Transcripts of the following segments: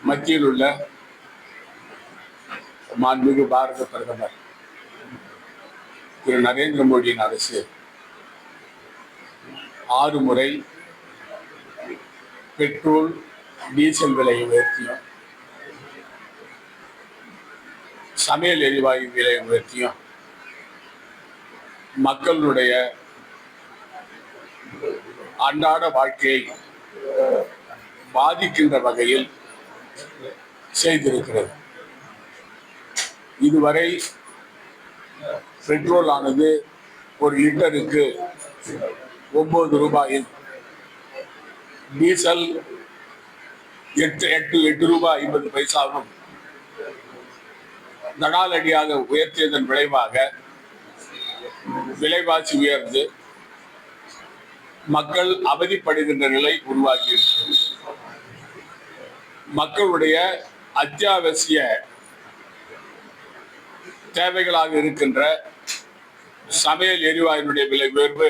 மத்தியில் உள்ள மாண்புமிகு பாரத பிரதமர் திரு நரேந்திர மோடியின் அரசு 6 முறை பெட்ரோல் டீசல் விலையை உயர்த்தியும் சமையல் எரிவாயு விலையை உயர்த்தியும் மக்களுடைய அன்றாட வாழ்க்கையை பாதிக்கின்ற வகையில் செய்திருக்கிறது. இதுவரை பெட்ரோல் ஆனது ஒரு லிட்டருக்கு 9 ரூபாயில், டீசல் 8 ரூபாய் 50 பைசாவும் தடாலடியாக உயர்த்தியதன் விளைவாக விலைவாசி உயர்ந்து மக்கள் அவதிப்படுகின்ற நிலை உருவாகியிருக்கிறது. மக்களுடைய அத்தியாவசிய தேவைகளாக இருக்கின்ற சமையல் எரிவாயுடைய விலை உயர்வு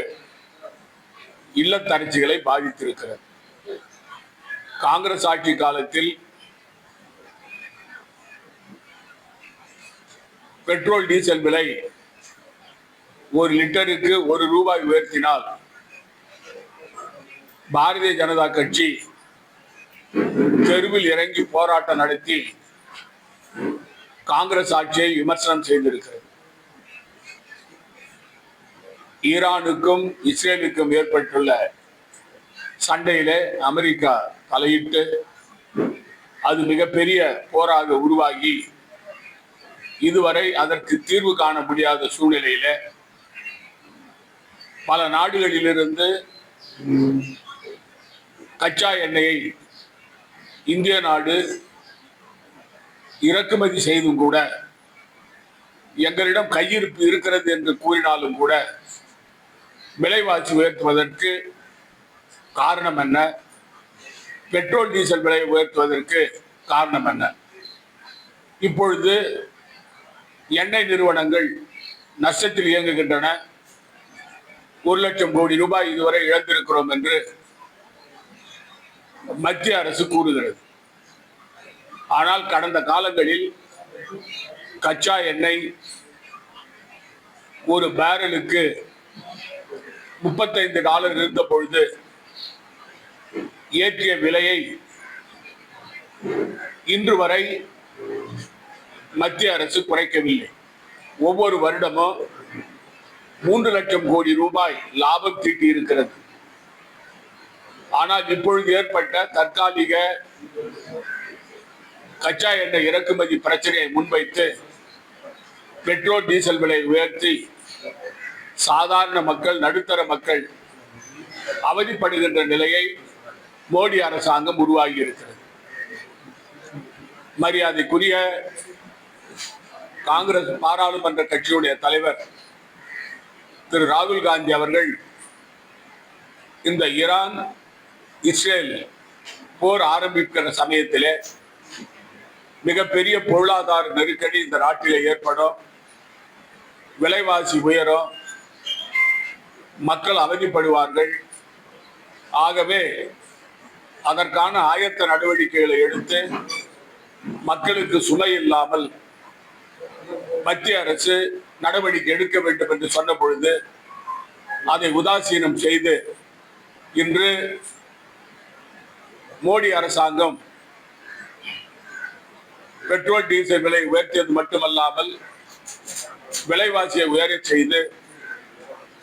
இல்லத்தரசிகளை பாதித்திருக்கிறது. காங்கிரஸ் ஆட்சி காலத்தில் பெட்ரோல் டீசல் விலை ஒரு லிட்டருக்கு 1 ரூபாய் உயர்த்தினால் பாரதிய ஜனதா கட்சி தெருவில் இறங்கி போராட்டம் நடத்தி காங்கிரஸ் ஆட்சியை விமர்சனம் செய்திருக்கிறது. ஈரானுக்கும் இஸ்ரேலுக்கும் ஏற்பட்டுள்ள சண்டையிலே அமெரிக்கா தலையிட்டு அது மிகப்பெரிய போராக உருவாகி இதுவரை அதற்கு தீர்வு காண முடியாத சூழ்நிலையில பல நாடுகளிலிருந்து கச்சா எண்ணெயை இந்திய நாடு இறக்குமதி செய்தும் கூட எங்களிடம் கையிருப்பு இருக்கிறது என்று கூறினாலும் கூட விலைவாசி உயர்த்துவதற்கு காரணம் என்ன? பெட்ரோல் டீசல் விலை உயர்த்துவதற்கு காரணம் என்ன? இப்பொழுது எண்ணெய் நிறுவனங்கள் நஷ்டத்தில் இயங்குகின்றன. 1 லட்சம் கோடி ரூபாய் இதுவரை இழந்திருக்கிறோம் என்று மத்திய அரசு கூறுகிறது. ஆனால் கடந்த காலங்களில் கச்சா எண்ணெய் ஒரு பேரலுக்கு $35 இருந்த பொழுது ஏற்றிய விலையை இன்று வரை மத்திய அரசு குறைக்கவில்லை. ஒவ்வொரு வருடமும் 3 லட்சம் கோடி ரூபாய் லாபம் தீட்டி இருக்கிறது. ஆனால் இப்பொழுது ஏற்பட்ட தற்காலிக கச்சா எண்ணெய் இறக்குமதி பிரச்சனையை முன்வைத்து பெட்ரோல் டீசல் விலை உயர்த்தி சாதாரண மக்கள், நடுத்தர மக்கள் அவதிப்படுகின்ற நிலையை மோடி அரசாங்கம் உருவாகி இருக்கிறது. மரியாதைக்குரிய காங்கிரஸ் பாராளுமன்ற கட்சியுடைய தலைவர் திரு ராகுல் காந்தி அவர்கள் இந்த ஈரான் இஸ்ரேல் போர் ஆரம்பிக்கிற சமயத்திலே மிகப்பெரிய பொருளாதார நெருக்கடி இந்த நாட்டிலே ஏற்படும், விலைவாசி உயரும், மக்கள் அவதிப்படுவார்கள். ஆகவே அதற்கான ஆயத்த நடவடிக்கைகளை எடுத்து மக்களுக்கு சுமை இல்லாமல் மத்திய அரசு நடவடிக்கை எடுக்க வேண்டும் என்று சொன்ன பொழுது அதை உதாசீனம் செய்து இன்று மோடி அரசாங்கம் பெட்ரோல் டீசல் விலை உயர்த்தியது மட்டுமல்லாமல் விலைவாசியை உயரச் செய்து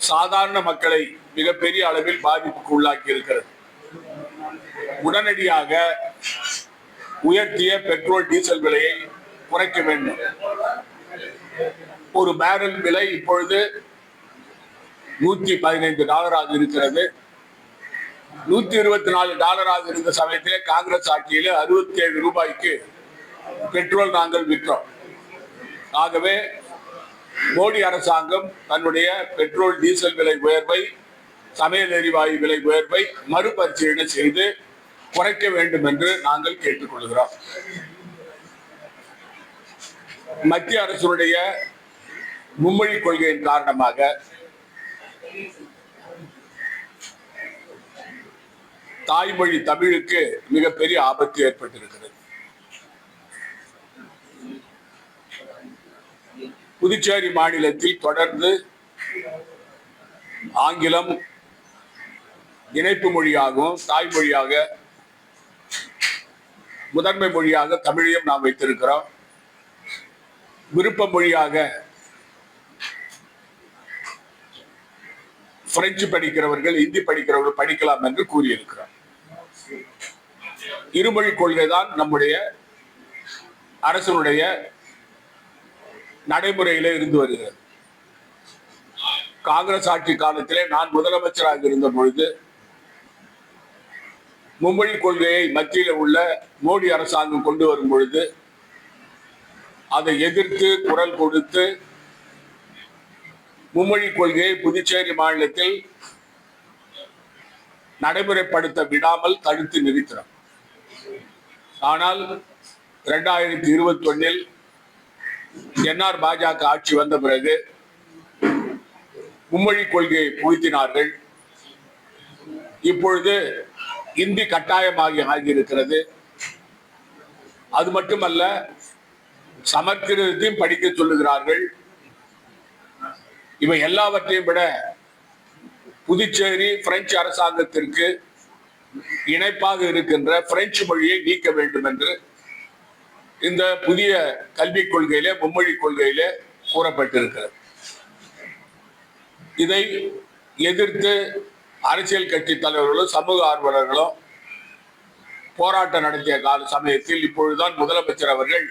சாதாரண மக்களை மிகப்பெரிய அளவில் பாதிப்புக்கு உள்ளாக்கி இருக்கிறது. உடனடியாக உயர்த்திய பெட்ரோல் டீசல் விலையை குறைக்க வேண்டும். ஒரு பேரல் விலை இப்பொழுது $115 இருக்கிறது. $124 இருந்த சமயத்திலே காங்கிரஸ் ஆட்சியிலே 67 ரூபாய்க்கு பெட்ரோல் நாங்கள் விற்றோம். ஆகவே மோடி அரசாங்கம் தன்னுடைய பெட்ரோல் டீசல் விலை உயர்வை, சமையல் எரிவாயு விலை உயர்வை மறுபரிசீலனை செய்து குறைக்க வேண்டும் என்று நாங்கள் கேட்டுக்கொள்கிறோம். மத்திய அரசுடைய மும்மொழி கொள்கையின் காரணமாக தாய்மொழி தமிழுக்கு மிகப்பெரிய ஆபத்து ஏற்பட்டிருக்கிறது. புதுச்சேரி மாநிலத்தில் தொடர்ந்து ஆங்கிலம் இணைப்பு மொழியாகவும் தாய்மொழியாக முதன்மை மொழியாக தமிழையும் நாம் வைத்திருக்கிறோம். விருப்ப மொழியாக பிரெஞ்சு படிக்கிறவர்கள் இந்தி படிக்கிறவர்கள் படிக்கலாம் என்று கூறியிருக்கிறார். இருமொழி கொள்கை தான் நம்முடைய அரசனுடைய நடைமுறையிலே இருந்து வருகிறது. காங்கிரஸ் ஆட்சி காலத்திலே நான் முதலமைச்சராக இருந்த பொழுது மும்மொழி கொள்கையை மத்தியில் உள்ள மோடி அரசாங்கம் கொண்டு வரும் பொழுது அதை எதிர்த்து குரல் கொடுத்து மும்மொழி கொள்கையை புதுச்சேரி மாநிலத்தில் நடைமுறைப்படுத்த விடாமல் தடுத்து நிறுத்தினோம். ஆனால் 2021 என்ஆர் பாஜக ஆட்சி வந்த பிறகு மும்மொழி கொள்கையை புகுத்தினார்கள். இப்பொழுது இந்தி கட்டாயமாகி ஆகியிருக்கிறது. அது மட்டுமல்ல, சமஸ்கிருதத்தையும் படிக்க சொல்லுகிறார்கள். இவை எல்லாவற்றையும் விட புதுச்சேரி பிரெஞ்சு அரசாங்கத்திற்கு இணைப்பாக இருக்கின்ற பிரெஞ்சு மொழியை நீக்க வேண்டும் என்று இந்த புதிய கல்விக் கொள்கையிலே மும்மொழி கொள்கையிலே கூறப்பட்டிருக்கிறது. இதை எதிர்த்து அரசியல் கட்சி தலைவர்களும் சமூக ஆர்வலர்களும் போராட்டம் நடத்திய கால சமயத்தில் இப்பொழுதுதான் முதலமைச்சர் அவர்கள்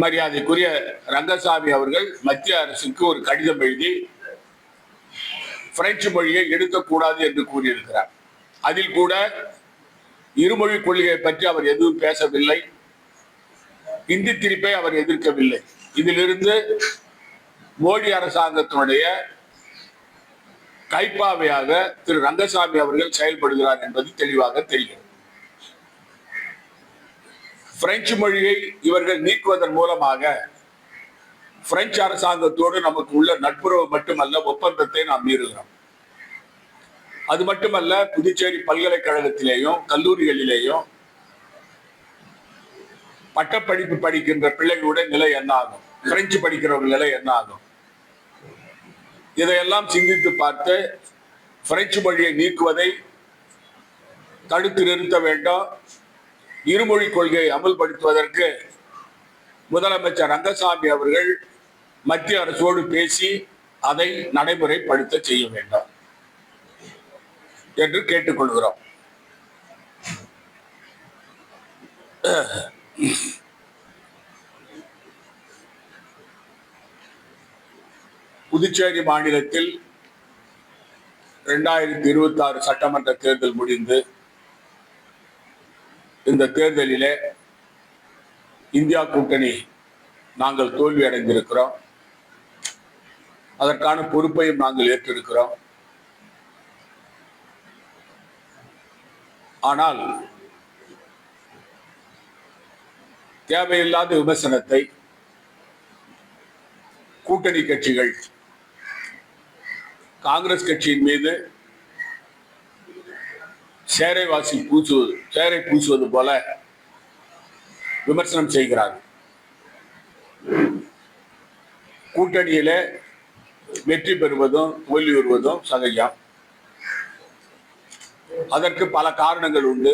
மரியாதைக்குரிய ரங்கசாமி அவர்கள் மத்திய அரசுக்கு ஒரு கடிதம் எழுதி பிரெஞ்சு மொழியை எடுக்கக்கூடாது என்று கூறியிருக்கிறார். அதில் கூட இருமொழி கொள்கையை பற்றி அவர் எதுவும் பேசவில்லை. இந்தி திணிப்பை அவர் எதிர்க்கவில்லை. இதிலிருந்து மோடி அரசாங்கத்தினுடைய கைப்பாவையாக திரு ரங்கசாமி அவர்கள் செயல்படுகிறார் என்பது தெளிவாக தெரிகிறது. பிரெஞ்சு மொழியை இவர்கள் நீக்குவதன் மூலமாக பிரெஞ்சு அரசாங்கத்தோடு நமக்கு உள்ள நட்புறவு மட்டுமல்ல, ஒப்பந்தத்தை நாம் மீறுகிறோம். அது மட்டுமல்ல, புதுச்சேரி பல்கலைக்கழகத்திலேயும் கல்லூரிகளிலேயும் பட்டப்படிப்பு படிக்கின்ற பிள்ளைகளுடைய நிலை என்ன ஆகும், பிரெஞ்சு படிக்கிறவர்கள் நிலை என்ன ஆகும், இதையெல்லாம் சிந்தித்து பார்த்து பிரெஞ்சு மொழியை நீக்குவதை தடுத்து நிறுத்த வேண்டும். இருமொழி கொள்கையை அமல்படுத்துவதற்கு முதலமைச்சர் ரங்கசாமி அவர்கள் மத்திய அரசோடு பேசி அதை நடைமுறைப்படுத்த செய்ய வேண்டும் என்று கேட்டுக்கொள்கிறோம். புதுச்சேரி மாநிலத்தில் 2026 சட்டமன்ற தேர்தல் முடிந்து இந்த தேர்தலிலே இந்தியா கூட்டணி நாங்கள் தோல்வி அடைந்திருக்கிறோம். அதற்கான பொறுப்பையும் நாங்கள் ஏற்றிருக்கிறோம். ஆனால் தேவையில்லாத விமர்சனத்தை கூட்டணி கட்சிகள் காங்கிரஸ் கட்சியின் மீது சேரை பூசுவது போல விமர்சனம் செய்கிறார்கள். கூட்டணியிலே வெற்றி பெறுவதும் தோல்வி வருவதும் சகஜம். அதற்கு பல காரணங்கள் உண்டு.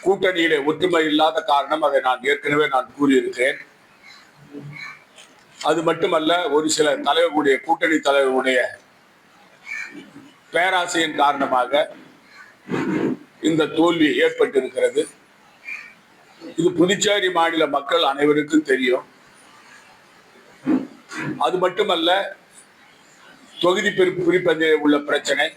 கூட்டணியிலே ஒற்றுமை இல்லாத காரணம், அதை நான் ஏற்கனவே கூறியிருக்கிறேன். அது மட்டுமல்ல, ஒரு சில தலைவர்களுடைய கூட்டணி தலைவர்களுடைய பேராசையின் காரணமாக இந்த தோல்வி ஏற்பட்டிருக்கிறது. இது புதுச்சேரி மாநில மக்கள் அனைவருக்கும் தெரியும். அது மட்டுமல்ல, தொகுதி பிரிப்பதில் உள்ள பிரச்சனை,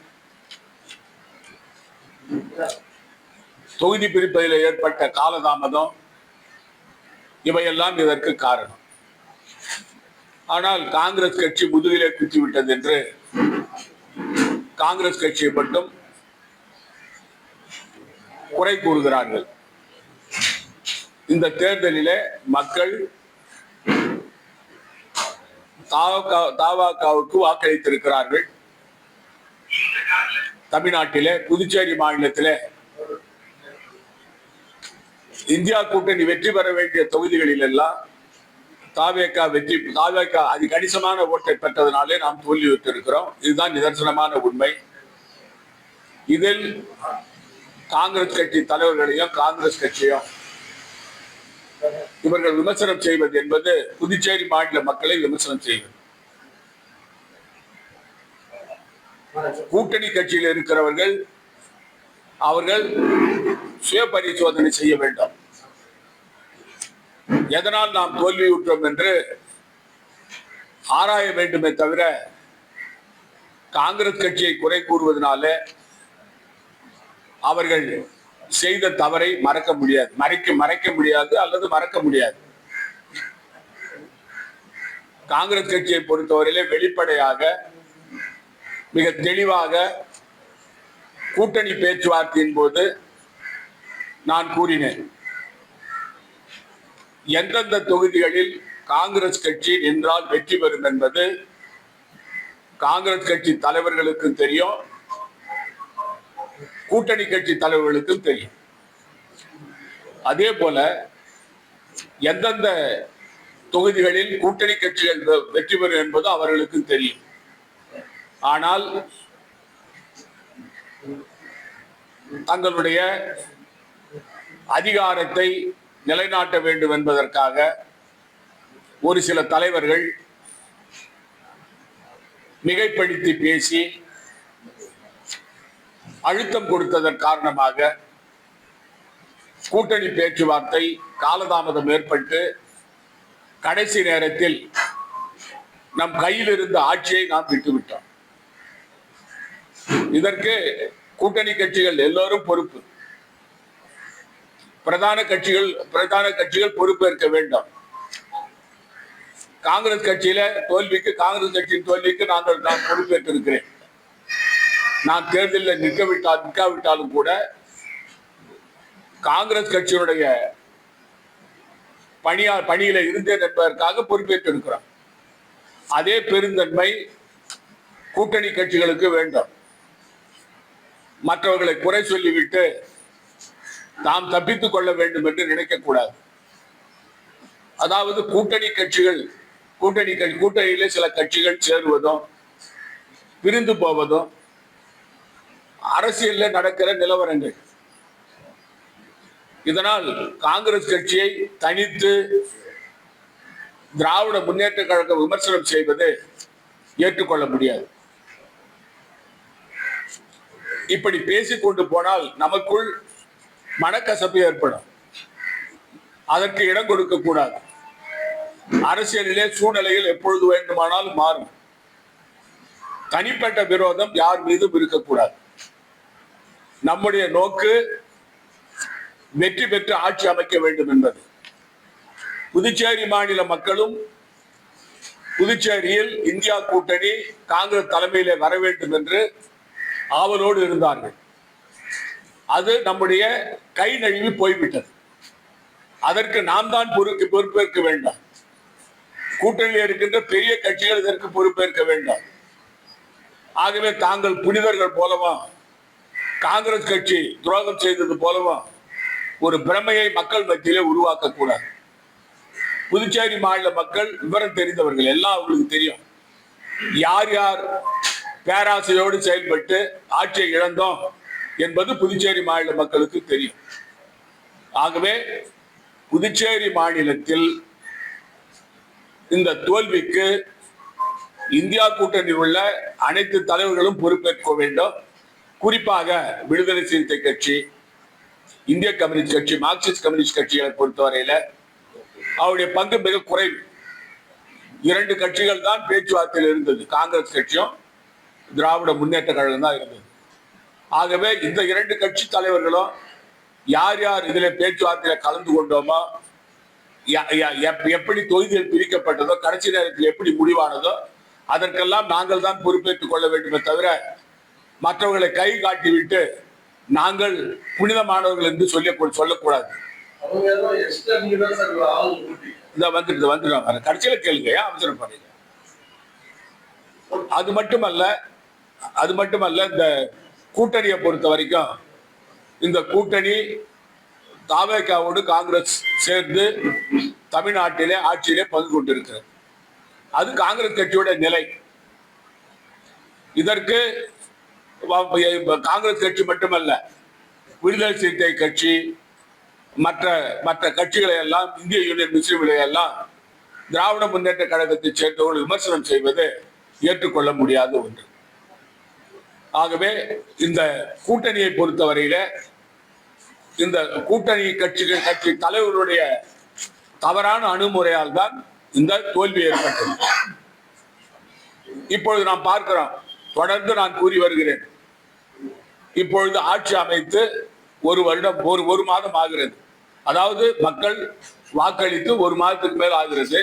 தொகுதி பிரிப்பதில் ஏற்பட்ட காலதாமதம், இவையெல்லாம் இதற்கு காரணம். ஆனால் காங்கிரஸ் கட்சி முதுகிலே குத்திவிட்டது என்று காங்கிரஸ் கட்சியை மட்டும் குறை கூறுகிறார்கள். இந்த தேர்தலிலே மக்கள் தவாகவுக்கு வாக்களித்திருக்கிறார்கள். தமிழ்நாட்டிலே புதுச்சேரி மாநிலத்திலே இந்தியா கூட்டணி வெற்றி பெற வேண்டிய தொகுதிகளில் எல்லாம் தாவேகா அது கணிசமான ஓட்டை பெற்றதனாலே நாம் தோல்வியுற்றிருக்கிறோம். இதுதான் நிதர்சனமான உண்மை. இதில் காங்கிரஸ் கட்சி தலைவர்களையும் காங்கிரஸ் கட்சியும் இவர்கள் விமர்சனம் செய்வது என்பது புதுச்சேரி மாநில மக்களை விமர்சனம் செய்வது. கூட்டணி கட்சியில் இருக்கிறவர்கள் அவர்கள் சுய பரிசோதனை செய்ய வேண்டும். எதனால் நாம் தோல்வியுற்றோம் என்று ஆராய வேண்டுமே தவிர காங்கிரஸ் கட்சியை குறை கூறுவதனால அவர்கள் செய்த தவறை மறைக்க முடியாது அல்லது மறக்க முடியாது. காங்கிரஸ் கட்சியை பொறுத்தவரையிலே வெளிப்படையாக மிக தெளிவாக கூட்டணி பேச்சுவார்த்தையின் போது நான் கூறினேன், எந்தெந்த தொகுதிகளில் காங்கிரஸ் கட்சி என்றால் வெற்றி பெறும் என்பது காங்கிரஸ் கட்சி தலைவர்களுக்கும் தெரியும், கூட்டணி கட்சி தலைவர்களுக்கும் தெரியும். அதே போல எந்தெந்த தொகுதிகளில் கூட்டணி கட்சிகள் வெற்றி பெறும் என்பது அவர்களுக்கும் தெரியும். ஆனால் தங்களுடைய அதிகாரத்தை நிலைநாட்ட வேண்டும் என்பதற்காக ஒரு சில தலைவர்கள் மிகைப்படுத்தி பேசி அழுத்தம் கொடுத்ததன் காரணமாக கூட்டணி பேச்சுவார்த்தை காலதாமதம் ஏற்பட்டு கடைசி நேரத்தில் நம் கையில் இருந்த ஆட்சியை நாம் விட்டுவிட்டோம். இதற்கு கூட்டணி கட்சிகள் எல்லோரும் பொறுப்பு. பிரதான கட்சிகள் பொறுப்பேற்க வேண்டும். காங்கிரஸ் காங்கிரஸ் கட்சியின் தோல்விக்கு நான் பொறுப்பேற்றிருக்கிறேன். நான் தேர்தலில் நிற்காவிட்டாலும் கூட காங்கிரஸ் கட்சியினுடைய பணியில இருந்தேன் என்பதற்காக பொறுப்பேற்றிருக்கிறோம். அதே பெருந்தன்மை கூட்டணி கட்சிகளுக்கு வேண்டும். மற்றவர்களை குறை சொல்லிவிட்டு தாம் தப்பித்துக் கொள்ள வேண்டும் என்று நினைக்கக்கூடாது. அதாவது கூட்டணியிலே சில கட்சிகள் சேருவதும் பிரிந்து போவதும் அரசியலில் நடக்கிற நிலவரங்கள். இதனால் காங்கிரஸ் கட்சியை தனித்து திராவிட முன்னேற்ற கழக விமர்சனம் செய்வது ஏற்றுக்கொள்ள முடியாது. இப்படி பேசிக் கொண்டு போனால் நமக்குள் மனக்கசப்பு ஏற்படும். அதற்கு இடம் கொடுக்க கூடாது. அரசியலிலே சூழ்நிலையில் எப்பொழுது வேண்டுமானாலும் மாறும். தனிப்பட்ட விரோதம் யார் மீதும் இருக்கக்கூடாது. நம்முடைய நோக்கு வெற்றி பெற்று ஆட்சி அமைக்க வேண்டும் என்பது. புதுச்சேரி மாநில மக்களும் புதுச்சேரியில் இந்தியா கூட்டணி காங்கிரஸ் தலைமையிலே வர வேண்டும் என்று ஆவலோடு இருந்தார்கள். அது நம்முடைய கை நழுவி போய்விட்டது. அதற்கு நாம் தான் பொறுப்பேற்க வேண்டும். கூட்டணியில் இருக்கின்ற பெரிய கட்சிகள் இதற்கு பொறுப்பேற்க வேண்டும். ஆகவே தாங்கள் புனிதர்கள் போலவும் காங்கிரஸ் கட்சி துரோகம் செய்தது போலவும் ஒரு பிரமையை மக்கள் மத்தியிலே உருவாக்க கூடாது. புதுச்சேரி மாநில மக்கள் விவரம் தெரிந்தவர்கள், எல்லாம் அவங்களுக்கு தெரியும். யார் யார் பேராசையோடு செயல்பட்டு ஆட்சியை இழந்தோம் என்பது புதுச்சேரி மாநில மக்களுக்கு தெரியும். ஆகவே புதுச்சேரி மாநிலத்தில் இந்த தோல்விக்கு இந்தியா கூட்டணியில் உள்ள அனைத்து தலைவர்களும் பொறுப்பேற்க வேண்டும். குறிப்பாக விடுதலை சிறுத்தை கட்சி, இந்திய கம்யூனிஸ்ட் கட்சி, மார்க்சிஸ்ட் கம்யூனிஸ்ட் கட்சிகளை பொறுத்தவரையில அவருடைய பங்கு மிக குறைவு. 2 கட்சிகள் தான் பேச்சுவார்த்தையில் இருந்தது. காங்கிரஸ் கட்சியும் திராவிட முன்னேற்ற கழகம் தான் இருந்தது. ஆகவே இந்த 2 கட்சி தலைவர்களும் யார் யார் இதில் பேச்சுவார்த்தையில கலந்து கொண்டோமோ, எப்படி தொகுதிகள் பிரிக்கப்பட்டதோ, கடைசி நேரத்தில் எப்படி முடிவானதோ அதற்கெல்லாம் நாங்கள் தான் பொறுப்பேற்றுக் கொள்ள வேண்டுமே தவிர மற்றவர்களை கை காட்டிவிட்டு நாங்கள் புனிதமானவர்கள் என்று சொல்லக்கூடாது. வந்துட்டு கடைசியில கேளுங்க, அவசரப்படுறீங்க. அது மட்டுமல்ல இந்த கூட்டணியை பொறுத்த வரைக்கும் இந்த கூட்டணி தாவேகாவோடு காங்கிரஸ் சேர்ந்து தமிழ்நாட்டிலே ஆட்சியிலே பங்கு கொண்டிருக்கிறது. அது காங்கிரஸ் கட்சியோட நிலை. இதற்கு காங்கிரஸ் கட்சி மட்டுமல்ல, விடுதலை சிறுத்தை கட்சி, மற்ற மற்ற கட்சிகளை எல்லாம், இந்திய யூனியன் முஸ்லீம்களை எல்லாம் திராவிட முன்னேற்ற கழகத்தை சேர்ந்தவர்கள் விமர்சனம் செய்வது ஏற்றுக்கொள்ள முடியாத ஒன்று. ஆகவே இந்த கூட்டணியை பொறுத்தவரையில இந்த கூட்டணி கட்சி தலைவர்களுடைய தவறான அணுகுமுறையால் தான் இந்த தோல்வி ஏற்பட்டது. இப்பொழுது நாம் பார்க்கிறோம், தொடர்ந்து நான் கூறி வருகிறேன், இப்பொழுது ஆட்சி அமைத்து ஒரு மாதம் ஆகிறது. அதாவது மக்கள் வாக்களித்து ஒரு மாதத்துக்கு மேல் ஆகிறது.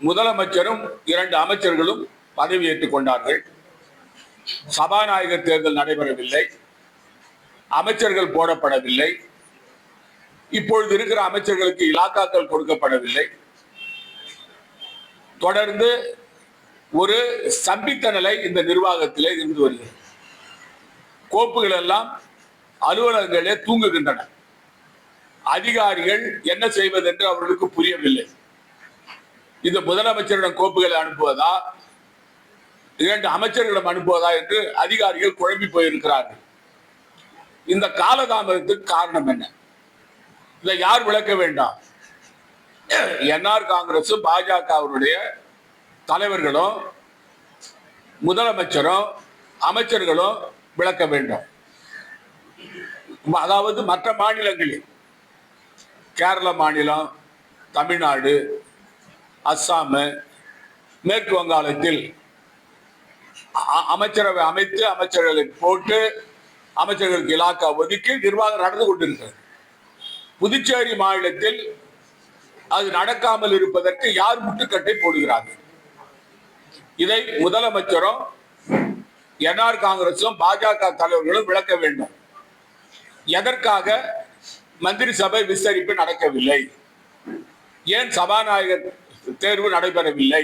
முதலமைச்சரும் 2 அமைச்சர்களும் பதவியேற்றுக் கொண்டார்கள். சபாநாயகர் தேர்தல் நடைபெறவில்லை, அமைச்சர்கள் போடப்படவில்லை, இப்பொழுது இருக்கிற அமைச்சர்களுக்கு இலாக்காக்கள் கொடுக்கப்படவில்லை. தொடர்ந்து ஒரு ஸ்தம்பித்த நிலை இந்த நிர்வாகத்திலே இருந்து வருகிறது. கோப்புகள் எல்லாம் அலுவலகங்களே தூங்குகின்றன. அதிகாரிகள் என்ன செய்வது என்று அவர்களுக்கு புரியவில்லை. இந்த முதலமைச்சரிடம் கோப்புகளை அனுப்புவதா, 2 அமைச்சர்களிடம் அனுப்புவதா என்று அதிகாரிகள் குழம்பி போயிருக்கிறார்கள். இந்த காலதாமதத்துக்கு காரணம் என்ன? இதை யார் விளக்க வேண்டாம்? என்ஆர் காங்கிரசும் பாஜகவுடைய தலைவர்களும் முதலமைச்சரும் அமைச்சர்களும் விளக்க வேண்டும். அதாவது மற்ற மாநிலங்களில், கேரள மாநிலம், தமிழ்நாடு, அஸ்ஸாம், மேற்கு வங்காளத்தில் அமைச்சரவை அமைத்து அமைச்சர்களை போட்டு அமைச்சர்களுக்கு இலாக்கா ஒதுக்கி நிர்வாகம் நடந்து கொண்டிருக்கிறது. புதுச்சேரி மாநிலத்தில் அது நடக்காமல் இருப்பதற்கு யார் முட்டுக்கட்டை போடுகிறார்கள்? இதை முதலமைச்சரும் என்ஆர் காங்கிரசும் பாஜக தலைவர்களும் விளக்க வேண்டும். எதற்காக மந்திரி சபை விஸ்தரிப்பு நடக்கவில்லை? ஏன் சபாநாயகர் தேர்வு நடைபெறவில்லை?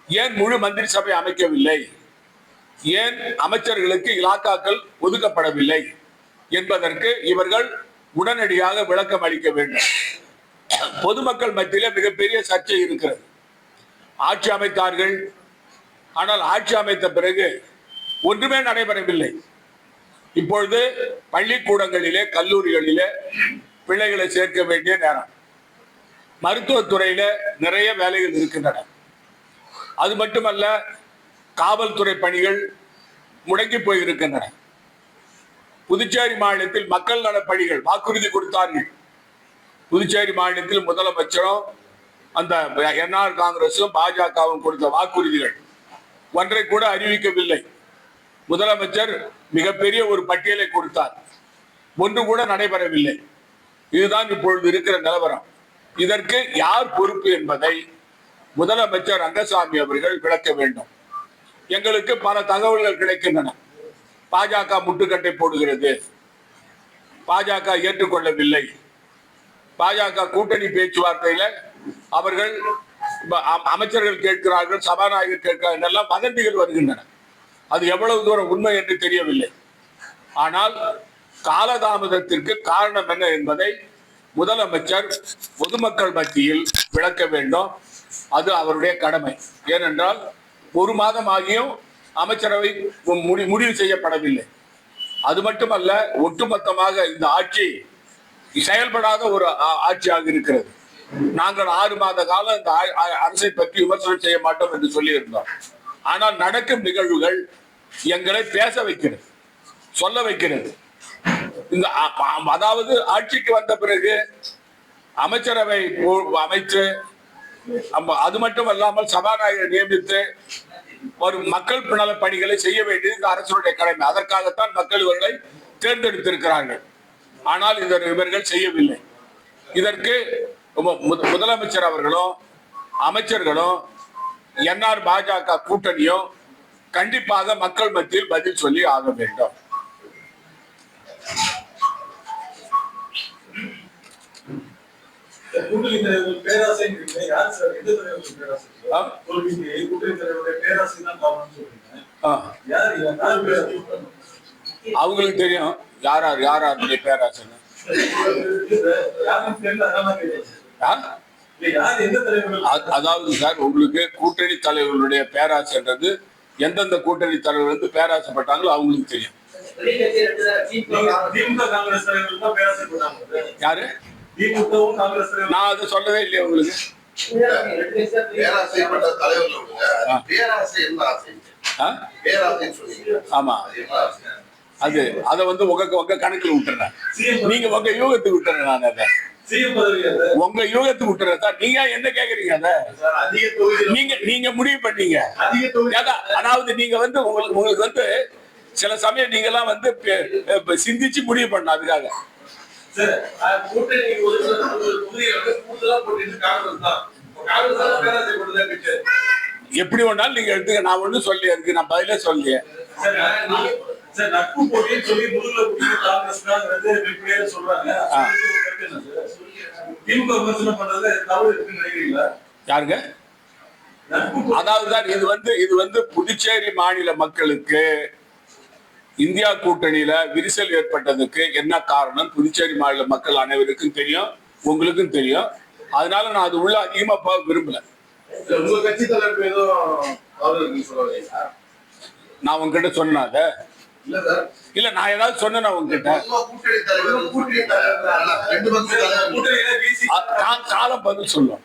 ஏன் முழு மந்திரி சபை அமைக்கவில்லை? ஏன் அமைச்சர்களுக்கு இலாக்காக்கள் ஒதுக்கப்படவில்லை என்பதற்கு இவர்கள் உடனடியாக விளக்கம் அளிக்க வேண்டும். பொதுமக்கள் மத்தியிலே மிகப்பெரிய சர்ச்சை இருக்கிறது. ஆட்சி அமைத்தார்கள், ஆனால் ஆட்சி அமைத்த பிறகு ஒன்றுமே நடைபெறவில்லை. இப்பொழுது பள்ளிக்கூடங்களிலே, கல்லூரிகளிலே பிள்ளைகளை சேர்க்க வேண்டிய நேரம். மருத்துவத்துறையில நிறைய வேலைகள் இருக்கின்றன. அது மட்டுமல்ல, காவல்துறை பணிகள் முடங்கி போயிருக்கின்றன. புதுச்சேரி மாநிலத்தில் மக்கள் நல பணிகள் வாக்குறுதி கொடுத்தார்கள். புதுச்சேரி மாநிலத்தில் முதலமைச்சரும் அந்த என்ஆர் காங்கிரசும் பாஜகவும் கொடுத்த வாக்குறுதிகள் ஒன்றை கூட அறிவிக்கவில்லை. முதலமைச்சர் மிகப்பெரிய ஒரு பட்டியலை கொடுத்தார், ஒன்று கூட நடைபெறவில்லை. இதுதான் இப்பொழுது இருக்கிற நிலவரம். இதற்கு யார் பொறுப்பு என்பதை முதலமைச்சர் ரங்கசாமி அவர்கள் விளக்க வேண்டும். எங்களுக்கு பல தகவல்கள் கிடைக்கின்றன. பாஜக முட்டுக்கட்டை போடுகிறது, பாஜக ஏற்றுக்கொள்ளவில்லை, பாஜக கூட்டணி பேச்சுவார்த்தையில அவர்கள் அமைச்சர்கள் கேட்கிறார்கள், சபாநாயகர் கேட்கிறார்கள் எல்லாம் வதந்திகள் வருகின்றன. அது எவ்வளவு தூரம் உண்மை என்று தெரியவில்லை. ஆனால் காலதாமதத்திற்கு காரணம் என்ன என்பதை முதலமைச்சர் பொதுமக்கள் மத்தியில் விளக்க வேண்டும். அது அவருடைய கடமை. ஏனென்றால் ஒரு மாதம் ஆகியும் அமைச்சரவை முடிவு செய்யப்படவில்லை. அது மட்டுமல்ல, ஒட்டுமொத்தமாக இந்த ஆட்சி செயல்படாத ஒரு ஆட்சியாக இருக்கிறது. நாங்கள் 6 மாத காலம் இந்த அரசை பற்றி விமர்சனம் செய்ய மாட்டோம் என்று சொல்லியிருந்தோம். ஆனால் நடக்கும் நிகழ்வுகள் எங்களை பேச வைக்கிறது, சொல்ல வைக்கிறது. இந்த அதாவது ஆட்சிக்கு வந்த பிறகு அமைச்சரவை அமைச்சு, அது மட்டுமல்லாமல் சபாநாயகரை நியமித்து ஒரு மக்கள் நல பணிகளை செய்ய வேண்டியது இந்த அரசுடைய கடமை. அதற்காகத்தான் மக்கள் இவர்களை தேர்ந்தெடுத்திருக்கிறார்கள். ஆனால் இவர்கள் செய்யவில்லை. இதற்கு முதலமைச்சர் அவர்களும் அமைச்சர்களும் என்ஆர் பாஜக கூட்டணியும் கண்டிப்பாக மக்கள் மத்தியில் பதில் சொல்லி ஆக வேண்டும். அவங்களுக்கு தெரியும் யார் யாருடைய பேராசை. அதாவது சார், உங்களுக்கு கூட்டணி தலைவர்களுடைய பேராசைன்றது எந்தெந்த கூட்டணி தலைவர் வந்து பேராசைப்பட்டாங்களோ அவங்களுக்கு தெரியும். யாரு? நான் அதை சொல்லவே இல்லையா உங்களுக்கு? ஆமா, அது அதை வந்து உங்க கணக்குல விட்டுறேன். நீங்க உங்க யூகத்துக்கு விட்டுறேன். நான் அதை உங்க யூகத்துக்கு விட்டுறேன் சார். நீங்க என்ன கேக்குறீங்க? அத நீங்க முடிவு பண்ணீங்க. அதாவது நீங்க வந்து உங்களுக்கு வந்து சில சமயம் நீங்க எல்லாம் வந்து சிந்திச்சு முடிவு பண்ண. அதுக்காக எப்படி வேணாலும் நீங்க எடுத்துக்க. நான் ஒண்ணும் சொல்லி இருக்கு, நான் பதிலே சொல்லிய. யாருங்க? அதாவது இது வந்து புதுச்சேரி மாநில மக்களுக்கு இந்தியா கூட்டணியில விரிசல் ஏற்பட்டதுக்கு என்ன காரணம் புதுச்சேரி மாநில மக்கள் அனைவருக்கும் தெரியும், உங்களுக்கும் தெரியும். அதனால நான் அது உள்ள அதிகமா போக விரும்பல. நான் உங்ககிட்ட சொன்னேன் அத இல்ல, நான் ஏதாவது சொன்னேன் உங்ககிட்ட? காலம் பதில் சொல்லும்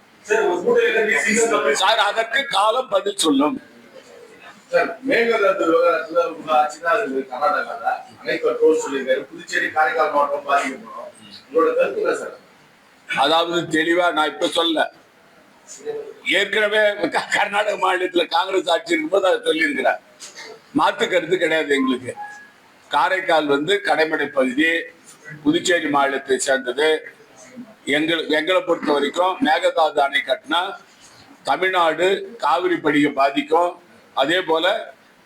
சார், அதற்கு காலம் பதில் சொல்லும். மேகதாது விவகாரத்துல கர்நாடகால அணைக்கட்டோர் சொல்லியிருக்காரு. புதுச்சேரி காரைக்கால் மாவட்டம் பாதிக்கப்படும். உங்களோட கருத்து சார்? அதாவது தெளிவா நான் இப்ப சொல்ல, ஏற்கனவே கர்நாடக மாநிலத்துல காங்கிரஸ் ஆட்சி இருக்கும்போது அதை சொல்லி இருக்கிறார். மாற்று கருத்து கிடையாது எங்களுக்கு. காரைக்கால் வந்து கடைமடை பகுதி, புதுச்சேரி மாநிலத்தை சேர்ந்தது. எங்களை பொறுத்த வரைக்கும் மேகதாது அணை கட்டினா தமிழ்நாடு காவிரி படியை பாதிக்கும். அதே போல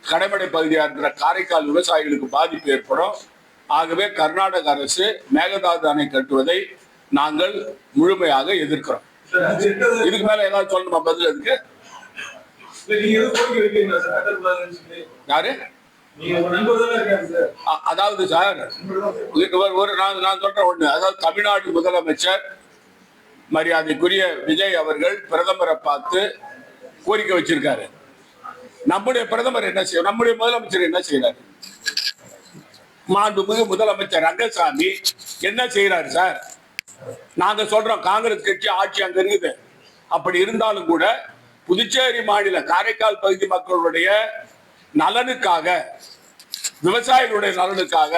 கடைமடை பகுதியாக இருக்கிற காரைக்கால் விவசாயிகளுக்கு பாதிப்பு ஏற்படும். ஆகவே கர்நாடக அரசு மேகதாது அணை கட்டுவதை நாங்கள் முழுமையாக எதிர்க்கிறோம். இதுக்கு மேல ஏதாவது சொல்லணுமா பதில்? அதுக்கு யாரு? அதாவது சார், நான் சொல்றேன் ஒண்ணு. அதாவது தமிழ்நாடு முதலமைச்சர் மரியாதைக்குரிய விஜய் அவர்கள் பிரதமரை பார்த்து கோரிக்கை வச்சிருக்காரு. நம்முடைய பிரதமர் என்ன செய்ய, நம்முடைய முதலமைச்சர் என்ன செய்யறாரு? மாண்புமிகு முதலமைச்சர் ரங்கசாமி என்ன செய்யறாரு சார்? நாங்க சொல்றோம், காங்கிரஸ் கட்சி ஆட்சி அங்க இருக்குது. அப்படி இருந்தாலும் கூட புதுச்சேரி மாநில காரைக்கால் பகுதி மக்களுடைய நலனுக்காக, விவசாயிகளுடைய நலனுக்காக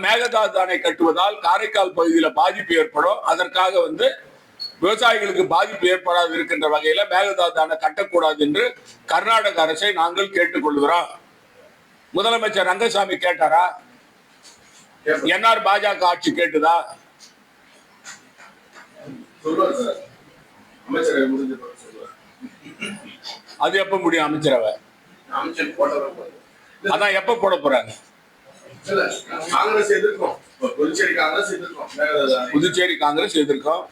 மேகதாது அணை கட்டுவதால் காரைக்கால் பகுதியில் பாதிப்பு ஏற்படும். அதற்காக வந்து விவசாயிகளுக்கு பாதிப்பு ஏற்படாது இருக்கின்ற வகையில மேகதாது அணை கட்டக்கூடாது என்று கர்நாடக அரசை நாங்கள் கேட்டுக்கொள்கிறோம். முதலமைச்சர் ரங்கசாமி கேட்டாரா? என்ஆர் பாஜக ஆட்சி கேட்டுதா? அது எப்ப முடியும்? அமைச்சரவை அதான் எப்ப போட போறாங்க? புதுச்சேரி காங்கிரஸ் எதிர்க்கும்.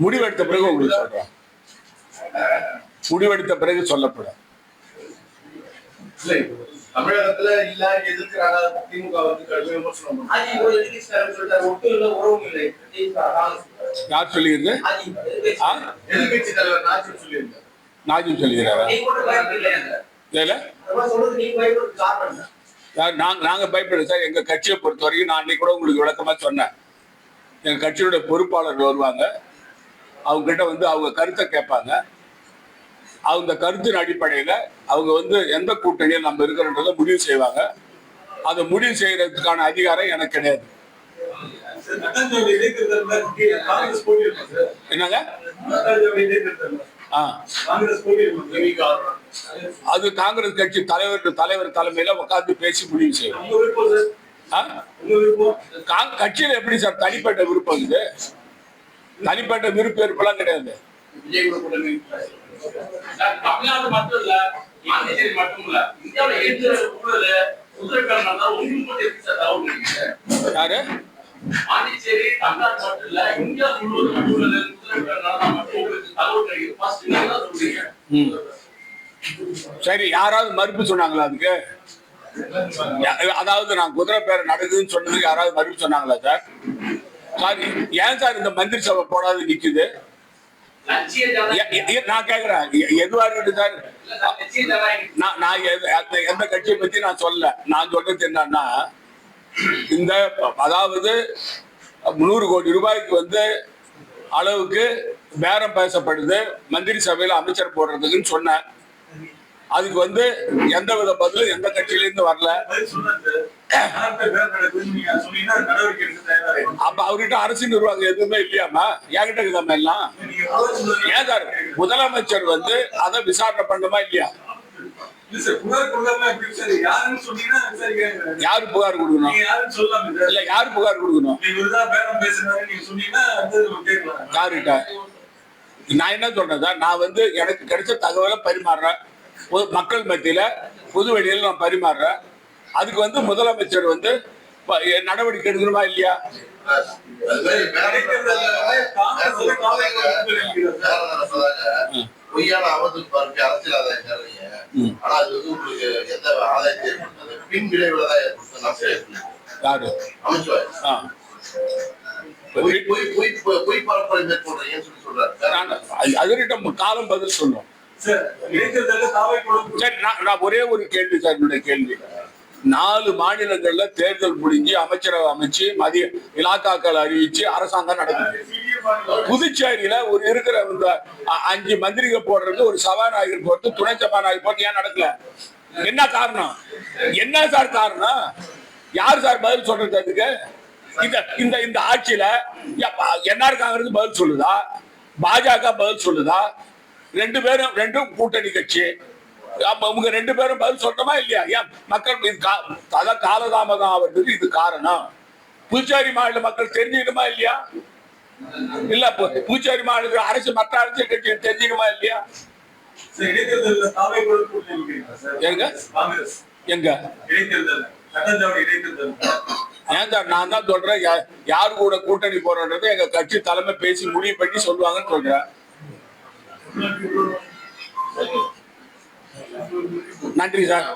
முடிவெடுத்த பிறகு உங்களுக்கு சொல்றேன். முடிவெடுத்த பிறகு சொல்லப்படும். தமிழகத்துல இல்ல எதிர்க்கிறாங்க. திமுக வந்து கடுமையா விமர்சனம் யார் சொல்லியிருக்கு? எதிர்கட்சி தலைவர் நாஜிம் சொல்லியிருக்காரு. நாஜிம் சொல்லியிருக்காரா? நாங்க பயப்படுறோம் சார். எங்க கட்சியை பொறுத்த வரைக்கும் நான் அன்னைக்கு கூட உங்களுக்கு விளக்கமா சொன்னேன். எங்க கட்சியோட பொறுப்பாளர்கள் வருவாங்க, அவங்க கிட்ட வந்து அவங்க கருத்தை கேட்பாங்க. அந்த கருத்தின் அடிப்படையில அவங்க வந்து எந்த கூட்டணியில் நம்ம இருக்கிறன்றத முடிவு செய்வாங்க. அதை முடிவு செய்யறதுக்கான அதிகாரம் எனக்கு கிடையாது. என்னங்க? அது காங்கிரஸ் கட்சி தலைவர் தலைமையில உட்கார்ந்து பேசி முடிவு செய்யும். கட்சியில எப்படி சார் தனிப்பட்ட விருப்பம்? இது தனிப்பட்ட விருப்பம் இருப்பெல்லாம் கிடையாது. தமிழ்நாடு மட்டும் இல்ல, பாண்டிச்சேரி மட்டும் இல்ல, இந்தியாவில் யாரு? பாண்டிச்சேரி தமிழ்நாடு மட்டும் இல்ல, இந்தியா முழுவதும் தகவல் சொல்றீங்க. சரி, யாராவது மறுப்பு சொன்னாங்களா அதுக்கு? அதாவது நான் குதிரை பேர நடக்குதுன்னு சொன்னதுக்கு யாராவது மறுப்பு சொன்னாங்களா சார்? சார், ஏன் சார் இந்த மந்திரி சபை போடாது நிக்குது? லட்சிய ஜனநாயகம் நான் கேக்குறேன், எதுவா இருக்கட்டும் சார். லட்சிய ஜனநாயகம் நான் எந்த கட்சியை பத்தி நான் சொல்ல. நான் சொல்றது என்னன்னா, இந்த அதாவது 100 கோடி ரூபாய்க்கு அளவுக்கு பேரம் பேசப்படுது மந்திரி சபையில அமைச்சர் போடுறதுக்குன்னு சொன்னேன். அதுக்கு எந்தவித பதிலும் எந்த கட்சியில இருந்து வரல. அப்ப அவர்கிட்ட அரசு நிர்வாகம் எதுவுமே இல்லையாமா? என்கிட்ட இருக்குதாம எல்லாம். ஏன் சார் முதலமைச்சர் அதை விசாரணை பண்ணுமா இல்லையா? யாரு புகார் கொடுக்கணும்? இல்ல, யாரு புகார் கொடுக்கணும்? யாருகிட்ட? நான் என்ன சொல்றேன் சார், நான் எனக்கு கிடைச்ச தகவலை பரிமாறுறேன், மக்கள் மத்தியில பொது வெளியில நான் பரிமாறுறேன். அதுக்கு முதலமைச்சர் நடவடிக்கை எடுக்கணுமா இல்லையா? பொய்யான அவதூறு அரசியல் ஆதாயம். ஆனா அது உங்களுக்கு எந்த ஆதாயத்தை ஏற்படுத்தாது, பின் விளைவுல தான் ஏற்படுத்தும். யாரு அமைச்சர் பொய் பரப்புரை மேற்கொள்றீங்கன்னு சொல்றாரு. அதுகிட்ட காலம் பதில் சொல்லும். சரி, நான் ஒரே ஒரு கேள்வி சார், என்னுடைய கேள்வி. 4 மாநிலங்கள்ல தேர்தல் முடிஞ்சு அமைச்சரவை அமைச்சு மத்திய இலாக்காக்கள் அறிவிச்சு அரசாங்கம் நடக்குது. புதுச்சேரியில இருக்கிற 5 மந்திரிகள் போடுறது, ஒரு சபாநாயகர் போட்டு, துணை சபாநாயகர் போட்டு ஏன் நடக்கல? என்ன காரணம்? என்ன சார் காரணம்? யார் சார் பதில் சொல்றது அதுக்கு? இந்த ஆட்சியில என்ஆர் காங்கிரஸ் பதில் சொல்லுதா? பாஜக பதில் சொல்லுதா? ரெண்டும் கூட்டணி கட்சி. உங்க 2 பேரும் பதில் சொல்லணுமா இல்லையா? ஏன் மக்கள் காலதாமதம் ஆவதுக்கு இது காரணம்? புதுச்சேரி மாநில மக்கள் தெரிஞ்சுக்கணுமா இல்லையா? இல்ல, புதுச்சேரி மாநில அரசு மற்ற அரசியல் கட்சி தெரிஞ்சுக்கணுமா இல்லையா? எங்க ஏன் சார், நான் தான் சொல்றேன், யாரு கூட கூட்டணி போறோன்றது எங்க கட்சி தலைமை பேசி முடிவு பண்ணி சொல்லுவாங்கன்னு சொல்றேன். நன்றி சார்.